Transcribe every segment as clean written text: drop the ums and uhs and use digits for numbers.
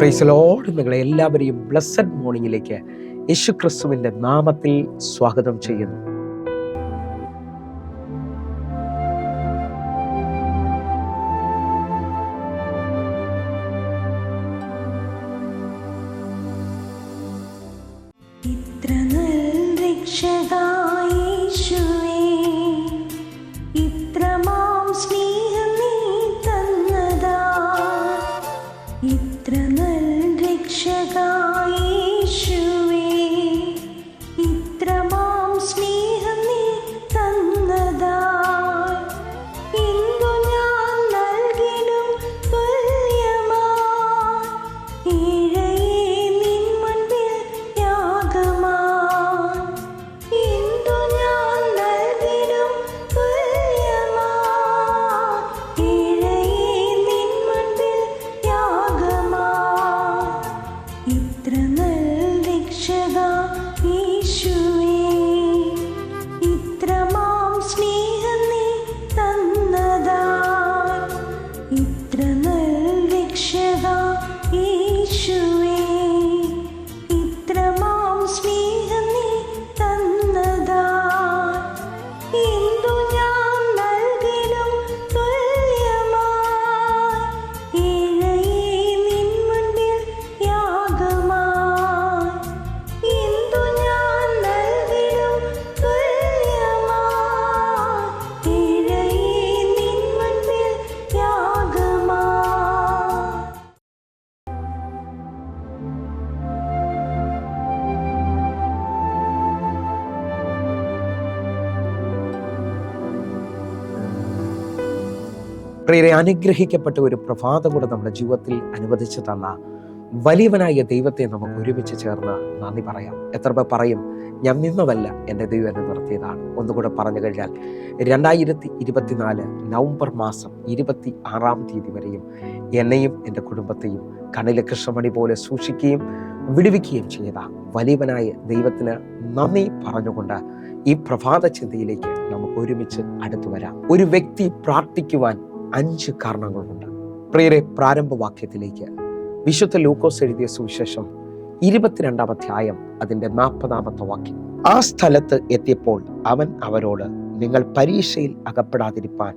Praise Lord. നിങ്ങളെ എല്ലാവരെയും blessed മോർണിംഗിലേക്ക് യേശുക്രിസ്തുവിന്റെ നാമത്തിൽ സ്വാഗതം ചെയ്യുന്നു. പ്രിയരെ, അനുഗ്രഹിക്കപ്പെട്ട ഒരു പ്രഭാതം കൂടെ നമ്മുടെ ജീവിതത്തിൽ അനുവദിച്ചു തന്ന വലിയവനായ ദൈവത്തെ നമുക്ക് ഒരുമിച്ച് ചേർന്ന് നന്ദി പറയാം. എത്ര പേർ പറയും, ഞാൻ നിന്നതല്ല എൻ്റെ ദൈവം എന്നെ നിർത്തിയതാണ്? ഒന്നുകൂടെ പറഞ്ഞു കഴിഞ്ഞാൽ 2024 നവംബർ മാസം 26 വരെയും എന്നെയും എൻ്റെ കുടുംബത്തെയും കണ്ണിലെ കൃഷ്ണമണി പോലെ സൂക്ഷിക്കുകയും വിടുവിക്കുകയും ചെയ്ത വലിയവനായ ദൈവത്തിന് നന്ദി പറഞ്ഞുകൊണ്ട് ഈ പ്രഭാത ചിന്തയിലേക്ക് നമുക്ക് ഒരുമിച്ച് അടുത്തു വരാം. ഒരു വ്യക്തി പ്രാർത്ഥിക്കുവാൻ 5 കാരണങ്ങളുണ്ട്. പ്രിയരെ, പ്രാരംഭവാക്യത്തിലേക്ക് വിശുദ്ധ ലൂക്കോസ് എഴുതിയ സുവിശേഷം 22-ാം അധ്യായം അതിൻ്റെ 40-ാമത്തെ വാക്യം. ആ സ്ഥലത്ത് എത്തിയപ്പോൾ അവൻ അവരോട്, നിങ്ങൾ പരീക്ഷയിൽ അകപ്പെടാതിരിപ്പാൻ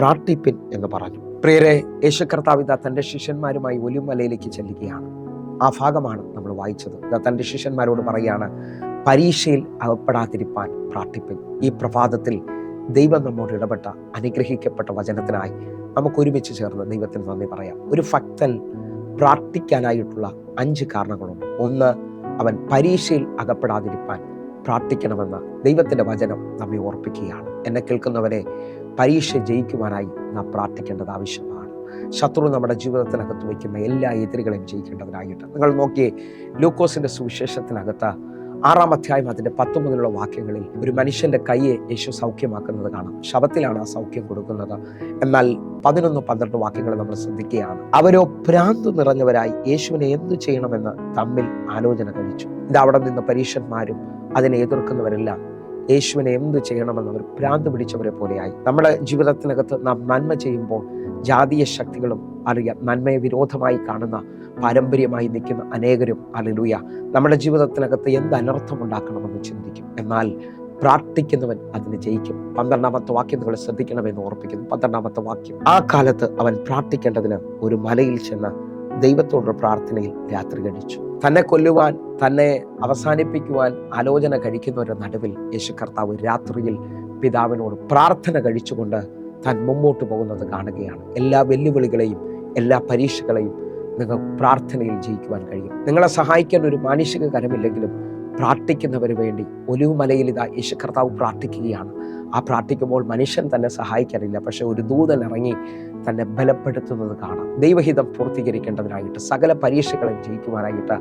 പ്രാർത്ഥിപ്പിൻ എന്ന് പറഞ്ഞു. പ്രിയരെ, യേശു കർത്താവ് തൻ്റെ ശിഷ്യന്മാരുമായി ഒലിവുമലയിലേക്ക് ചെല്ലുകയാണ്. ആ ഭാഗമാണ് നമ്മൾ വായിച്ചത്. തൻ്റെ ശിഷ്യന്മാരോട് പറയുകയാണ്, പരീക്ഷയിൽ അകപ്പെടാതിരിപ്പാൻ പ്രാർത്ഥിപ്പിൻ. ഈ പ്രഭാതത്തിൽ ദൈവം നമ്മോട് ഇടപെട്ട അനുഗ്രഹിക്കപ്പെട്ട വചനത്തിനായി നമുക്ക് ഒരുമിച്ച് ചേർന്ന് ദൈവത്തിന് നന്ദി പറയാം. ഒരു ഭക്തൻ പ്രാർത്ഥിക്കാനായിട്ടുള്ള 5 കാരണങ്ങളുണ്ട്. 1, അവൻ പരീക്ഷയിൽ അകപ്പെടാതിരിപ്പാൻ പ്രാർത്ഥിക്കണമെന്ന് ദൈവത്തിൻ്റെ വചനം നമ്മെ ഓർപ്പിക്കുകയാണ്. എന്നെ കേൾക്കുന്നവരെ, പരീക്ഷ ജയിക്കുവാനായി നാം പ്രാർത്ഥിക്കേണ്ടത് ആവശ്യമാണ്. ശത്രു നമ്മുടെ ജീവിതത്തിനകത്ത് വയ്ക്കുന്ന എല്ലാ എതിരുകളെയും ജയിക്കേണ്ടതിനായിട്ട് നിങ്ങൾ നോക്കിയേ, ലൂക്കോസിന്റെ സുവിശേഷത്തിനകത്ത് 6-ാം അധ്യായം അതിൻ്റെ 10 മുതലുള്ള വാക്യങ്ങളിൽ ഒരു മനുഷ്യന്റെ കൈയെ യേശു സൗഖ്യമാക്കുന്നത് കാണാം. ശവത്തിലാണ് ആ സൗഖ്യം കൊടുക്കുന്നത്. എന്നാൽ 11-12 വാക്യങ്ങൾ നമ്മൾ ശ്രദ്ധിക്കുകയാണ്. അവരോ ഭ്രാന്ത് നിറഞ്ഞവരായി യേശുവിനെ എന്തു ചെയ്യണമെന്ന് തമ്മിൽ ആലോചന കഴിച്ചു. അവിടെ നിന്ന് പരീക്ഷന്മാരും അതിനെ എതിർക്കുന്നവരെല്ലാം യേശുവിനെ എന്ത് ചെയ്യണമെന്ന് അവർ ഭ്രാന്ത് പിടിച്ചവരെ പോലെയായി. നമ്മുടെ ജീവിതത്തിനകത്ത് നാം നന്മ ചെയ്യുമ്പോൾ ജാതീയ ശക്തികളും അറിയാം, നന്മയെ വിരോധമായി കാണുന്ന പാരമ്പര്യമായി നിൽക്കുന്ന അനേകരും ഹല്ലേലൂയ നമ്മുടെ ജീവിതത്തിനകത്ത് എന്ത് അനർത്ഥം ഉണ്ടാക്കണമെന്ന് ചിന്തിക്കും. എന്നാൽ പ്രാർത്ഥിക്കുന്നവൻ അതിന് ജയിക്കും. 12-ാമത്തെ വാക്യം നിങ്ങൾ ശ്രദ്ധിക്കണമെന്ന് ഓർപ്പിക്കുന്നു. 12-ാമത്തെ വാക്യം, ആ കാലത്ത് അവൻ പ്രാർത്ഥിക്കേണ്ടതിന് ഒരു മലയിൽ ചെന്ന് ദൈവത്തോടുള്ള പ്രാർത്ഥനയിൽ രാത്രി കഴിച്ചു. തന്നെ കൊല്ലുവാൻ, തന്നെ അവസാനിപ്പിക്കുവാൻ ആലോചന കഴിക്കുന്നവരുടെ നടുവിൽ യേശു കർത്താവ് രാത്രിയിൽ പിതാവിനോട് പ്രാർത്ഥന കഴിച്ചുകൊണ്ട് താൻ മുമ്പോട്ട് പോകുന്നത് കാണുകയാണ്. എല്ലാ വെല്ലുവിളികളെയും എല്ലാ പരീക്ഷകളെയും നിങ്ങൾ പ്രാർത്ഥനയിൽ ജയിക്കുവാൻ കഴിയും. നിങ്ങളെ സഹായിക്കാൻ ഒരു മാനുഷിക കരമില്ലെങ്കിലും പ്രാർത്ഥിക്കുന്നവന് വേണ്ടി ഒലിവുമലയിൽ യേശു കർത്താവ് പ്രാർത്ഥിക്കുകയാണ്. ആ പ്രാർത്ഥിക്കുമ്പോൾ മനുഷ്യൻ തന്നെ സഹായിക്കാനില്ല, പക്ഷെ ഒരു ദൂതൻ ഇറങ്ങി തന്നെ ബലപ്പെടുത്തുന്നത് കാണാം. ദൈവഹിതം പൂർത്തീകരിക്കേണ്ടതിനായിട്ട് സകല പരീക്ഷകളെയും ജയിക്കുവാനായിട്ട്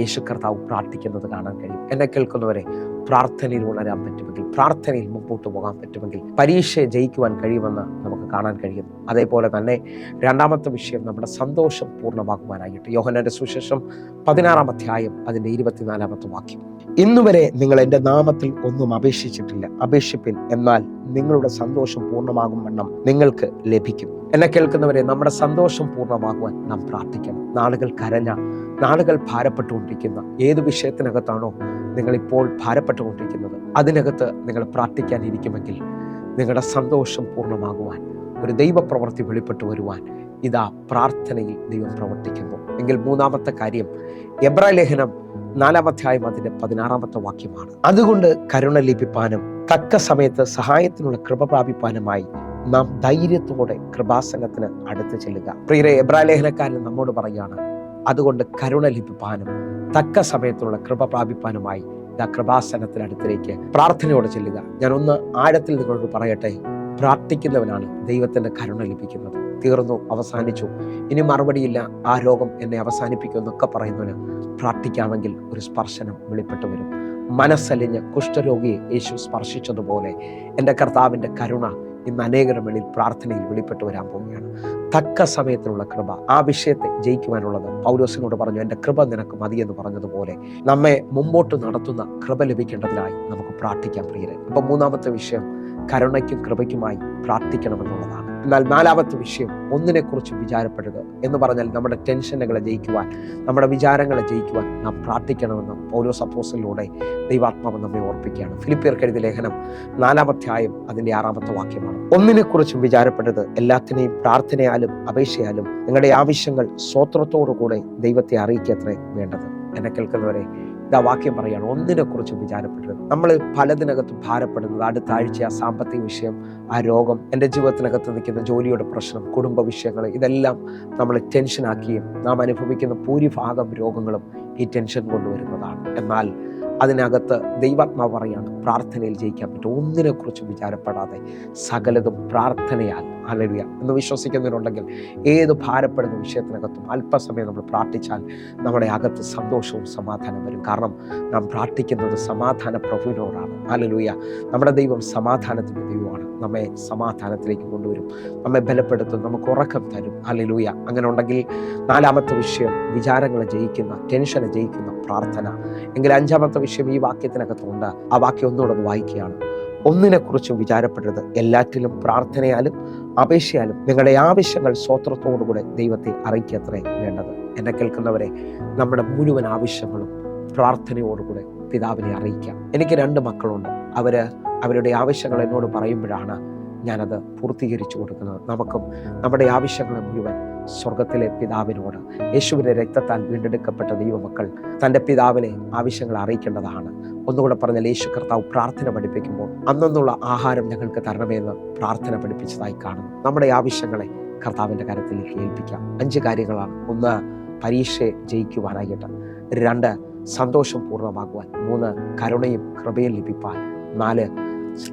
യേശു കർത്താവ് പ്രാർത്ഥിക്കുന്നത് കാണാൻ കഴിയും. എന്നെ കേൾക്കുന്നവരെ, പ്രാർത്ഥനയിൽ ഉണരാൻ പറ്റുമെങ്കിൽ, പ്രാർത്ഥനയിൽ മുമ്പോട്ട് പോകാൻ പറ്റുമെങ്കിൽ പരീക്ഷയെ ജയിക്കുവാൻ കഴിയുമെന്ന് നമുക്ക് കാണാൻ കഴിയുന്നു. അതേപോലെ തന്നെ 2-ാമത്തെ വിഷയം, നമ്മുടെ സന്തോഷം പൂർണ്ണമാക്കുവാനായിട്ട് യോഹന്നാന്റെ സുവിശേഷം 16-ാം അധ്യായം അതിൻ്റെ 24-ാമത്തെ വാക്യം. ഇന്നുവരെ നിങ്ങൾ എൻ്റെ നാമത്തിൽ ഒന്നും അപേക്ഷിച്ചിട്ടില്ല, അപേക്ഷിപ്പിൻ, എന്നാൽ നിങ്ങളുടെ സന്തോഷം പൂർണ്ണമാകും വണ്ണം നിങ്ങൾക്ക് ലഭിക്കും. എന്നെ കേൾക്കുന്നവരെ, നമ്മുടെ സന്തോഷം പൂർണ്ണമാകുവാൻ നാം പ്രാർത്ഥിക്കണം. നാളുകൾ കരഞ്ഞ, നാളുകൾ ഭാരപ്പെട്ടുകൊണ്ടിരിക്കുന്ന ഏത് വിഷയത്തിനകത്താണോ നിങ്ങളിപ്പോൾ ഭാരപ്പെട്ടുകൊണ്ടിരിക്കുന്നത്, അതിനകത്ത് നിങ്ങൾ പ്രാർത്ഥിക്കാനിരിക്കുമെങ്കിൽ നിങ്ങളുടെ സന്തോഷം പൂർണ്ണമാകുവാൻ, ഒരു ദൈവപ്രവൃത്തി വെളിപ്പെട്ടു വരുവാൻ ഇതാ പ്രാർത്ഥനയിൽ ദൈവം പ്രവർത്തിക്കുന്നു. എങ്കിൽ മൂന്നാമത്തെ കാര്യം എബ്രായ ലേഖനം 4-ാം അധ്യായം അതിന്റെ 16-ാമത്തെ വാക്യമാണ്. അതുകൊണ്ട് കരുണ ലഭിപ്പാനും തക്ക സമയത്ത് സഹായത്തിനുള്ള കൃപ പ്രാപിപ്പാനുമായി നാം ധൈര്യത്തോടെ കൃപാസനത്തിന് അടുത്ത് ചെല്ലുക. പ്രിയരെ, എബ്രായ ലേഖനക്കാരൻ നമ്മോട് പറയുകയാണ്, അതുകൊണ്ട് കരുണ ലഭിപ്പാനും തക്ക സമയത്തുള്ള കൃപ പ്രാപിപ്പാനുമായി ഇതാ കൃപാസനത്തിനടുത്തേക്ക് പ്രാർത്ഥനയോടെ ചെല്ലുക. ഞാനൊന്ന് ആഴത്തിൽ നിങ്ങളോട് പറയട്ടെ, പ്രാർത്ഥിക്കുന്നവനാണ് ദൈവത്തിന്റെ കരുണ ലഭിക്കുന്നത്. തീർന്നു, അവസാനിച്ചു, ഇനി മറുപടിയില്ല, ആ രോഗം എന്നെ അവസാനിപ്പിക്കുമെന്നൊക്കെ പറയുന്നവന് പ്രാർത്ഥിക്കാമെങ്കിൽ ഒരു സ്പർശനം വെളിപ്പെട്ടു വരും. മനസ്സലിഞ്ഞ് കുഷ്ഠരോഗിയെ യേശു സ്പർശിച്ചതുപോലെ എൻ്റെ കർത്താവിൻ്റെ കരുണ ഇന്ന് അനേകരുടെ മേളിൽ പ്രാർത്ഥനയിൽ വെളിപ്പെട്ടു വരാൻ പോവുകയാണ്. തക്ക സമയത്തിനുള്ള കൃപ, ആ വിഷയത്തെ ജയിക്കുവാനുള്ളത് പൗലോസിനോട് പറഞ്ഞു, എൻ്റെ കൃപ നിനക്ക് മതിയെന്ന് പറഞ്ഞതുപോലെ നമ്മെ മുമ്പോട്ട് നടത്തുന്ന കൃപ ലഭിക്കേണ്ടതിനായി നമുക്ക് പ്രാർത്ഥിക്കാം പ്രിയരെ. ഇപ്പം മൂന്നാമത്തെ വിഷയം കരുണയ്ക്കും കൃപയ്ക്കുമായി പ്രാർത്ഥിക്കണമെന്നുള്ളതാണ്. എന്നാൽ നാലാമത്തെ വിഷയം ഒന്നിനെക്കുറിച്ചും വിചാരപ്പെടരുത് എന്ന് പറഞ്ഞാൽ നമ്മുടെ ടെൻഷനുകളെ ജയിക്കുവാൻ, നമ്മുടെ വിചാരങ്ങളെ ജയിക്കുവാൻ നാം പ്രാർത്ഥിക്കണമെന്ന് പൗലോസ് അപ്പോസ്തലനിലൂടെ ദൈവാത്മാവ് നമ്മെ ഓർപ്പിക്കുകയാണ്. ഫിലിപ്പിയർക്ക് എഴുതിയ ലേഖനം 4-ാം അധ്യായം അതിന്റെ 6-ാമത്തെ വാക്യമാണ്. ഒന്നിനെക്കുറിച്ചും വിചാരപ്പെടരുത്, എല്ലാത്തിനെയും പ്രാർത്ഥനയാലും അപേക്ഷയാലും നിങ്ങളുടെ ആവശ്യങ്ങൾ സ്തോത്രത്തോടുകൂടെ ദൈവത്തെ അറിയിക്കത്രേ വേണ്ടത്. എന്നെ കേൾക്കുന്നവരെ, ഇതാ വാക്യം പറയാണ്, ഒന്നിനെക്കുറിച്ചും വിചാരപ്പെടരുത്. നമ്മൾ പലതിനകത്തും ഭാരപ്പെടുന്നത്, അടുത്ത ആഴ്ച ആ സാമ്പത്തിക വിഷയം, ആ രോഗം, എൻ്റെ ജീവിതത്തിനകത്ത് നിൽക്കുന്ന ജോലിയുടെ പ്രശ്നം, കുടുംബ വിഷയങ്ങൾ, ഇതെല്ലാം നമ്മൾ ടെൻഷനാക്കുകയും നാം അനുഭവിക്കുന്ന ഭൂരിഭാഗം രോഗങ്ങളും ഈ ടെൻഷൻ കൊണ്ടുവരുന്നതാണ്. എന്നാൽ അതിനകത്ത് ദൈവാത്മാവ് പറയാണ്, പ്രാർത്ഥനയിൽ ജയിക്കാൻ പറ്റും. ഒന്നിനെക്കുറിച്ചും വിചാരപ്പെടാതെ സകലതും പ്രാർത്ഥനയാൽ, ഹല്ലേലൂയ എന്ന് വിശ്വസിക്കുന്നവരുണ്ടെങ്കിൽ ഏത് ഭാരപ്പെടുന്ന വിഷയത്തിനകത്തും അല്പസമയം നമ്മൾ പ്രാർത്ഥിച്ചാൽ നമ്മുടെ അകത്ത് സന്തോഷവും സമാധാനം വരും. കാരണം നാം പ്രാർത്ഥിക്കുന്നത് സമാധാന പ്രഭുവിനോടാണ്. ഹല്ലേലൂയ. നമ്മുടെ ദൈവം സമാധാനത്തിൻ്റെ ദൈവമാണ്. നമ്മെ സമാധാനത്തിലേക്ക് കൊണ്ടുവരും, നമ്മെ ബലപ്പെടുത്തും, നമുക്ക് ഉറക്കം തരും. ഹല്ലേലൂയ. അങ്ങനെ ഉണ്ടെങ്കിൽ നാലാമത്തെ വിഷയം വിചാരങ്ങളെ ജയിക്കുന്ന, ടെൻഷനെ ജയിക്കുന്ന പ്രാർത്ഥന. എങ്കിൽ അഞ്ചാമത്തെ വിഷയം ഈ വാക്യത്തിനകത്തുണ്ട്. ആ വാക്യം ഒന്നുകൂടെ വായിക്കുകയാണ്, ഒന്നിനെക്കുറിച്ചും വിചാരപ്പെടരുത്, എല്ലാറ്റിലും പ്രാർത്ഥനയാലും അപേക്ഷയാലും നിങ്ങളുടെ ആവശ്യങ്ങൾ സ്തോത്രത്തോടുകൂടെ ദൈവത്തെ അറിയിക്കത്രേ വേണ്ടത്. എന്നെ കേൾക്കുന്നവരെ, നമ്മുടെ മുഴുവൻ ആവശ്യങ്ങളും പ്രാർത്ഥനയോടുകൂടെ പിതാവിനെ അറിയിക്കാം. എനിക്ക് 2 മക്കളുണ്ട്. അവരുടെ ആവശ്യങ്ങൾ എന്നോട് പറയുമ്പോഴാണ് ഞാനത് പൂർത്തീകരിച്ചു കൊടുക്കുന്നത്. നമുക്കും നമ്മുടെ ആവശ്യങ്ങളെ മുഴുവൻ സ്വർഗത്തിലെ പിതാവിനോട്, യേശുവിന്റെ രക്തത്താൽ വീണ്ടെടുക്കപ്പെട്ട ദൈവമക്കൾ തൻ്റെ പിതാവിനെ ആവശ്യങ്ങൾ അറിയിക്കേണ്ടതാണ്. ഒന്നുകൂടെ പറഞ്ഞാൽ, യേശു കർത്താവ് പ്രാർത്ഥന പഠിപ്പിക്കുമ്പോൾ അന്നുള്ള ആഹാരം ഞങ്ങൾക്ക് തരണമെന്ന് പ്രാർത്ഥന പഠിപ്പിച്ചതായി കാണുന്നു. നമ്മുടെ ആവശ്യങ്ങളെ കർത്താവിൻ്റെ കരത്തിലേക്ക് ഏൽപ്പിക്കാം. 5 കാര്യങ്ങളാണ്. 1, പരീക്ഷയെ ജയിക്കുവാനായിട്ട്. 2, സന്തോഷം പൂർണ്ണമാകുവാൻ. 3, കരുണയും കൃപയും ലഭിപ്പാൻ. 4,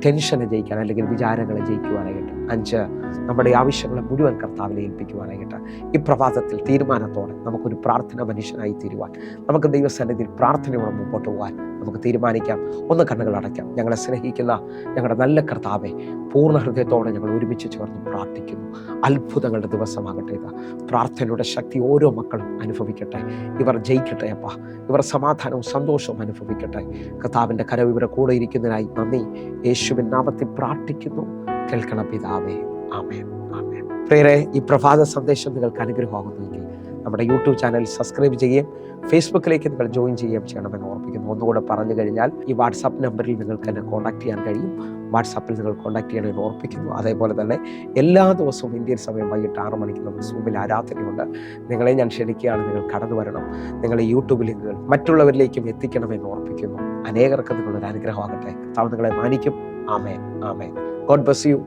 ടെൻഷനെ ജയിക്കാൻ അല്ലെങ്കിൽ വിചാരങ്ങളെ ജയിക്കുവാനായിട്ട്. 5, നമ്മുടെ ആവശ്യങ്ങളെ മുഴുവൻ കർത്താവിനെ ഏൽപ്പിക്കുവാനായിട്ട്. ഈ പ്രഭാതത്തിൽ തീരുമാനത്തോടെ നമുക്കൊരു പ്രാർത്ഥന മനുഷ്യനായി തീരുവാൻ, നമുക്ക് ദൈവസന്നിധിയിൽ പ്രാർത്ഥനയോടെ മുമ്പോട്ട് പോകാൻ നമുക്ക് തീരുമാനിക്കാം. ഒന്ന് കണ്ണുകൾ അടയ്ക്കാം. ഞങ്ങളെ സ്നേഹിക്കുന്ന ഞങ്ങളുടെ നല്ല കർത്താവെ, പൂർണ്ണ ഹൃദയത്തോടെ ഞങ്ങൾ ഒരുമിച്ച് ചേർന്ന് പ്രാർത്ഥിക്കുന്നു. അത്ഭുതങ്ങളുടെ ദിവസമാകട്ടെ. ഇത് പ്രാർത്ഥനയുടെ ശക്തി ഓരോ മക്കളും അനുഭവിക്കട്ടെ. ഇവർ ജയിക്കട്ടെ അപ്പാ. ഇവർ സമാധാനവും സന്തോഷവും അനുഭവിക്കട്ടെ. കർത്താവിൻ്റെ കരം ഇവരെ കൂടെ ഇരിക്കുന്നതിനായി നന്ദി. യേശുവിൻ നാമത്തിൽ പ്രാർത്ഥിക്കുന്നു. കേൾക്കണം പിതാവേ. ആമേൻ, ആമേൻ. പ്രിയരെ, ഈ പ്രഭാത സന്ദേശം നിങ്ങൾക്ക് അനുഗ്രഹമാകുന്നുവെങ്കിൽ നമ്മുടെ യൂട്യൂബ് ചാനൽ സബ്സ്ക്രൈബ് ചെയ്യുകയും ഫേസ്ബുക്കിലേക്ക് നിങ്ങൾ ജോയിൻ ചെയ്യുകയും ചെയ്യണമെന്ന് ഓർപ്പിക്കുന്നു. ഒന്നുകൂടെ പറഞ്ഞു കഴിഞ്ഞാൽ, ഈ വാട്സാപ്പ് നമ്പറിൽ നിങ്ങൾക്ക് എന്നെ കോൺടാക്ട് ചെയ്യാൻ കഴിയും. വാട്സാപ്പിൽ നിങ്ങൾ കോൺടാക്ട് ചെയ്യണമെന്ന് ഓർപ്പിക്കുന്നു. അതേപോലെ തന്നെ എല്ലാ ദിവസവും ഇന്ത്യൻ സമയം വൈകിട്ട് 6 മണിക്ക് നമുക്ക് സൂമിൽ ആരാധനയുണ്ട്. നിങ്ങളെ ഞാൻ ക്ഷണിക്കുകയാണ്, നിങ്ങൾ കടന്നു വരണം. നിങ്ങളെ യൂട്യൂബ് ലിങ്കുകൾ മറ്റുള്ളവരിലേക്കും എത്തിക്കണമെന്ന് ഓർപ്പിക്കുന്നു. അനേകർക്ക് നിങ്ങളൊരു അനുഗ്രഹമാകട്ടെ. കർത്താവ് നിങ്ങളെ മാനിക്കും. ആമേൻ, ആമേൻ. God bless U.